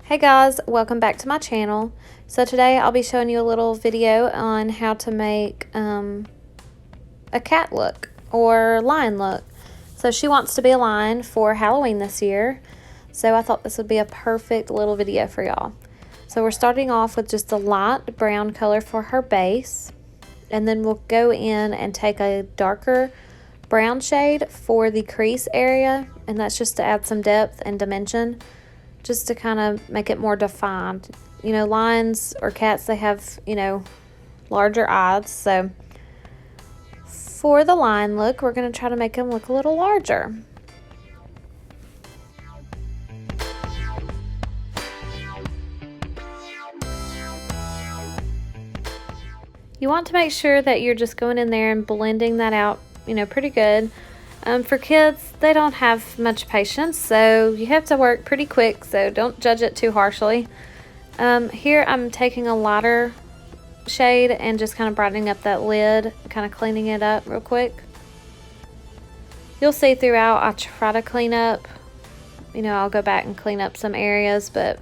Hey guys, welcome back to my channel. So today I'll be showing you a little video on how to make a cat look or lion look. So she wants to be a lion for Halloween this year. So I thought this would be a perfect little video for y'all. So we're starting off with just a light brown color for her base. And then we'll go in and take a darker brown shade for the crease area. And that's just to add some depth and dimension, just to kind of make it more defined. You know, lions or cats, they have, larger eyes. So for the lion look, we're going to try to make them look a little larger. You want to make sure that you're just going in there and blending that out, pretty good. For kids, they don't have much patience, so you have to work pretty quick, so don't judge it too harshly. Here I'm taking a lighter shade and just kind of brightening up that lid, kind of cleaning it up real quick. You'll see throughout I try to clean up. I'll go back and clean up some areas, but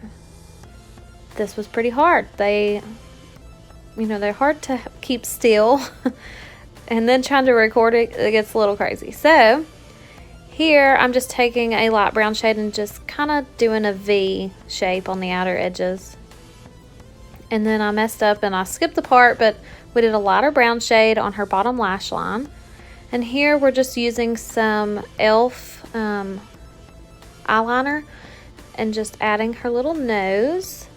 this was pretty hard. They're hard to keep still. And then trying to record it gets a little crazy. So here I'm just taking a light brown shade and just kind of doing a V shape on the outer edges. And then I messed up and I skipped the part, but we did a lighter brown shade on her bottom lash line. And here we're just using some e.l.f. eyeliner and just adding her little nose.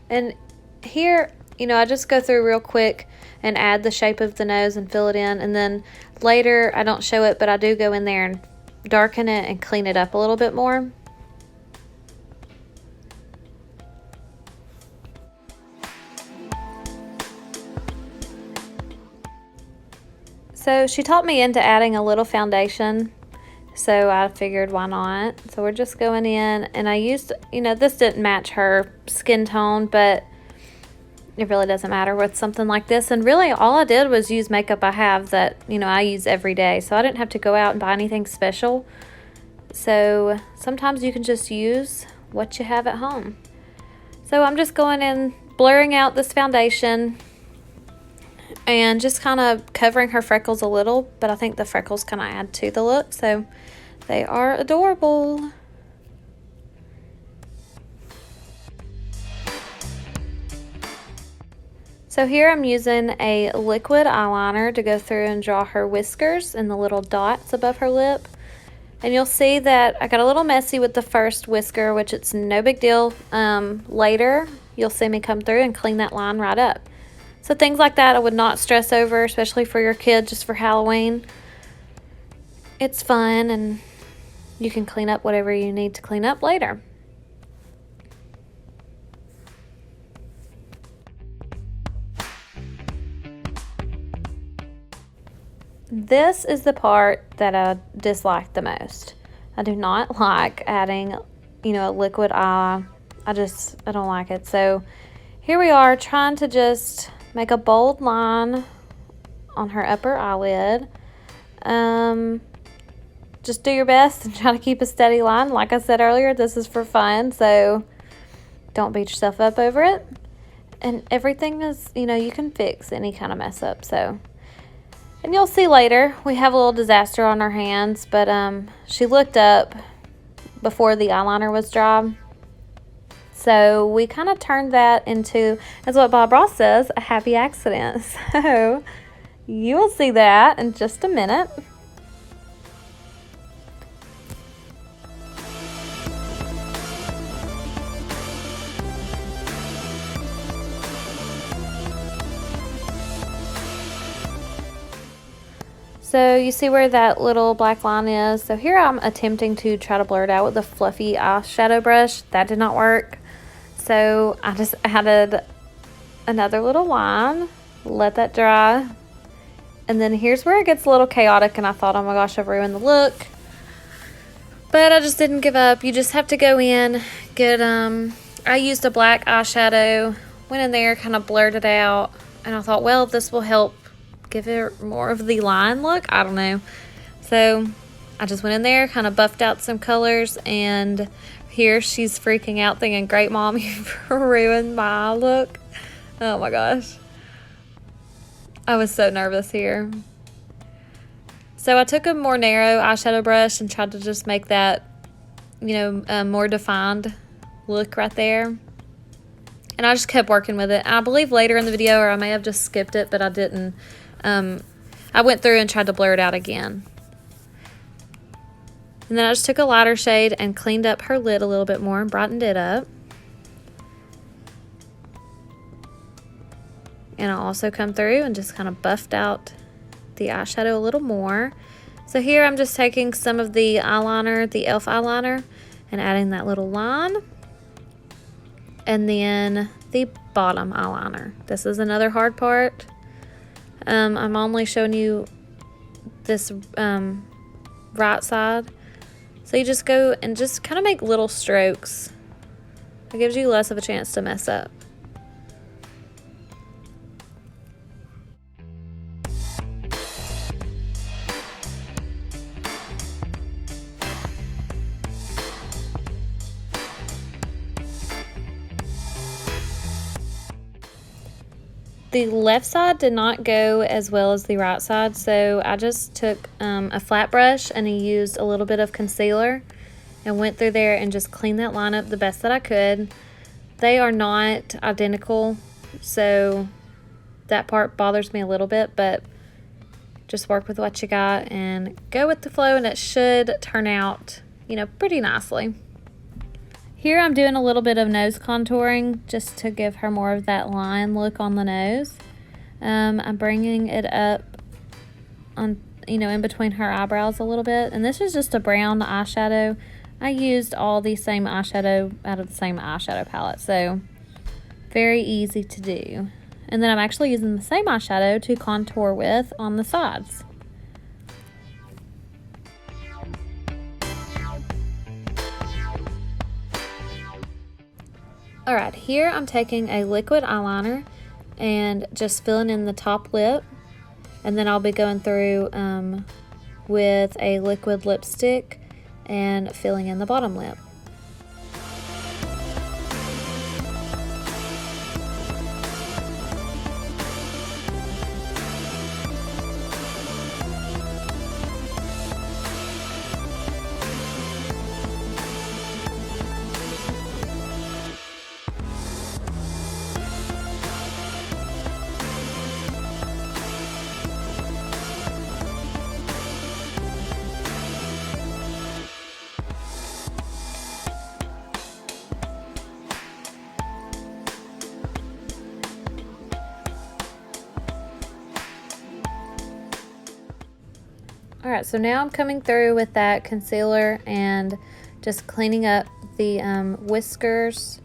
And here, I just go through real quick and add the shape of the nose and fill it in. And then later, I don't show it, but I do go in there and darken it and clean it up a little bit more. So she talked me into adding a little foundation. So I figured, why not? So we're just going in, and I used, this didn't match her skin tone, but it really doesn't matter with something like this. And really all I did was use makeup I have that, I use every day. So I didn't have to go out and buy anything special. So sometimes you can just use what you have at home. So I'm just going in, blurring out this foundation and just kind of covering her freckles a little, but I think the freckles kind of add to the look, so they are adorable. So here I'm using a liquid eyeliner to go through and draw her whiskers and the little dots above her lip. And you'll see that I got a little messy with the first whisker, which it's no big deal. Later, you'll see me come through and clean that line right up. So things like that I would not stress over, especially for your kid just for Halloween. It's fun, and you can clean up whatever you need to clean up later. This is the part that I dislike the most. I do not like adding, a liquid eye. I don't like it. So here we are trying to just make a bold line on her upper eyelid. Just do your best and try to keep a steady line. Like I said earlier, this is for fun, so don't beat yourself up over it. And everything is, you can fix any kind of mess up. So, and you'll see later, we have a little disaster on our hands, but she looked up before the eyeliner was dry. So we kind of turned that into, as what Bob Ross says, a happy accident. So you will see that in just a minute. So you see where that little black line is? So here I'm attempting to try to blur it out with a fluffy eyeshadow brush. That did not work. So I just added another little line, let that dry. And then here's where it gets a little chaotic, and I thought, oh my gosh, I've ruined the look. But I just didn't give up. You just have to go in, get, I used a black eyeshadow, went in there, kind of blurred it out. And I thought, well, this will help give it more of the line look. I don't know. So I just went in there, kind of buffed out some colors, and here she's freaking out thinking, great mom, you've ruined my look. Oh my gosh. I was so nervous here. So I took a more narrow eyeshadow brush and tried to just make that, you know, more defined look right there. And I just kept working with it. I believe later in the video, or I may have just skipped it, but I didn't. I went through and tried to blur it out again. And then I just took a lighter shade and cleaned up her lid a little bit more and brightened it up. And I'll also come through and just kind of buffed out the eyeshadow a little more. So here I'm just taking some of the eyeliner, the e.l.f. eyeliner, and adding that little line. And then the bottom eyeliner. This is another hard part. I'm only showing you this right side. So you just go and just kind of make little strokes. It gives you less of a chance to mess up. The left side did not go as well as the right side, so I just took a flat brush and I used a little bit of concealer and went through there and just cleaned that line up the best that I could. They are not identical, so that part bothers me a little bit, but just work with what you got and go with the flow, and it should turn out, you know, pretty nicely. Here I'm doing a little bit of nose contouring just to give her more of that line look on the nose. I'm bringing it up on, you know, in between her eyebrows a little bit. And this is just a brown eyeshadow. I used all the same eyeshadow out of the same eyeshadow palette, so very easy to do. And then I'm actually using the same eyeshadow to contour with on the sides. Alright, here I'm taking a liquid eyeliner and just filling in the top lip, and then I'll be going through with a liquid lipstick and filling in the bottom lip. Alright, so now I'm coming through with that concealer and just cleaning up the whiskers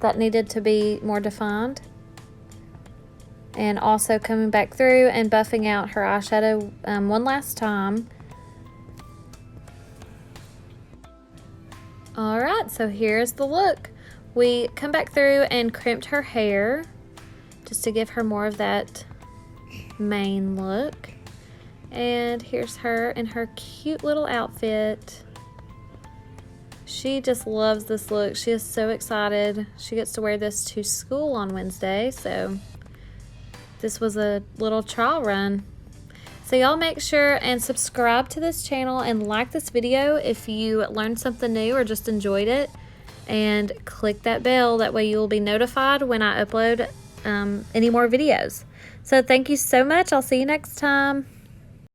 that needed to be more defined. And also coming back through and buffing out her eyeshadow one last time. Alright, so here's the look. We come back through and crimped her hair just to give her more of that mane look. And here's her in her cute little outfit. She just loves this look. She is so excited. She gets to wear this to school on Wednesday, so this was a little trial run. So y'all make sure and subscribe to this channel and like this video if you learned something new or just enjoyed it. And click that bell, that way you will be notified when I upload any more videos. So thank you so much. I'll see you next time.